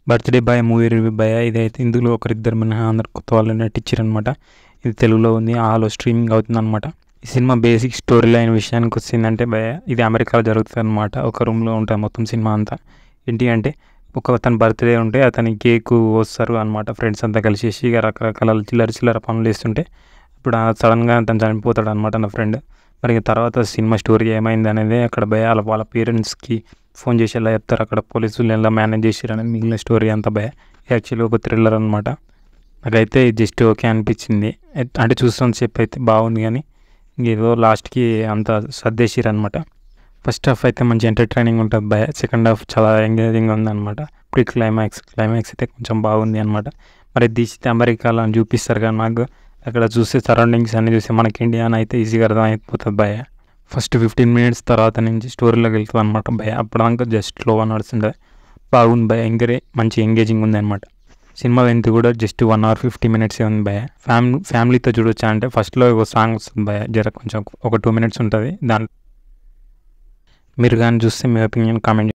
Birthday boy movie review boy. ఇదైతే ఇందులో ఒకరిద్దరు మన అందరు కొత్త వాళ్ళు నటించారనమాట. ఇది తెలుగులో ఉంది, ఆలో స్ట్రీమింగ్ అవుతుంది అనమాట. ఈ సినిమా బేసిక్ స్టోరీ లైన్ విషయానికి వచ్చిందంటే భయ, ఇది అమెరికాలో జరుగుతుంది అనమాట. ఒక రూమ్లో ఉంటుంది మొత్తం సినిమా అంతా. ఏంటి అంటే అతని బర్త్డే ఉంటే అతని కేక్ వస్తారు అనమాట. ఫ్రెండ్స్ అంతా కలిసేసి ఇక రకరకాల చిల్లర పనులు వేస్తుంటే ఇప్పుడు సడన్గా తను చనిపోతాడు అనమాట నా ఫ్రెండ్. మరి తర్వాత సినిమా స్టోరీ ఏమైంది అనేది అక్కడ భయ వాళ్ళ పేరెంట్స్కి ఫోన్ చేసి ఎలా చెప్తారు, అక్కడ పోలీసులు ఎలా మేనేజ్ చేసారు అనేది మిగిలిన స్టోరీ అంతా భయ. యాక్చువల్లీ ఒక థ్రిల్లర్ అనమాట. నాకైతే జస్ట్ ఓకే అనిపించింది. అంటే చూస్తున్న సేపు అయితే బాగుంది, కానీ ఏదో లాస్ట్కి అంత సర్దేసిరు అనమాట. ఫస్ట్ హాఫ్ అయితే మంచి ఎంటర్టైనింగ్ ఉంటుంది భయ. సెకండ్ హాఫ్ చాలా ఎంగేజింగ్ ఉందన్నమాట. ప్రీ క్లైమాక్స్ అయితే కొంచెం బాగుంది అనమాట. మరి తీస్తే అమెరికాలో అని చూపిస్తారు కానీ నాకు అక్కడ చూస్తే సరౌండింగ్స్ అన్నీ చూస్తే మనకి ఇండియా అని అయితే ఈజీగా అర్థం అయిపోతుంది భయ. ఫస్ట్ 15 minutes తర్వాత నుంచి స్టోరీలోకి వెళ్తుంది అనమాట భయ. అప్పటిదాకా జస్ట్ స్లోగా నడుస్తుండే బాగుంది భయ. మంచి ఎంగేజింగ్ ఉంది అనమాట. సినిమా లెంత్ కూడా జస్ట్ 1 hour 50 minutes ఉంది భయ. ఫ్యామిలీతో చూడొచ్చా అంటే ఫస్ట్లో ఒక సాంగ్ వస్తుంది భయ, జర కొంచెం ఒక 2 minutes ఉంటుంది. దాంట్లో మీరు కానీ చూస్తే మీ ఒపీనియన్ కామెంట్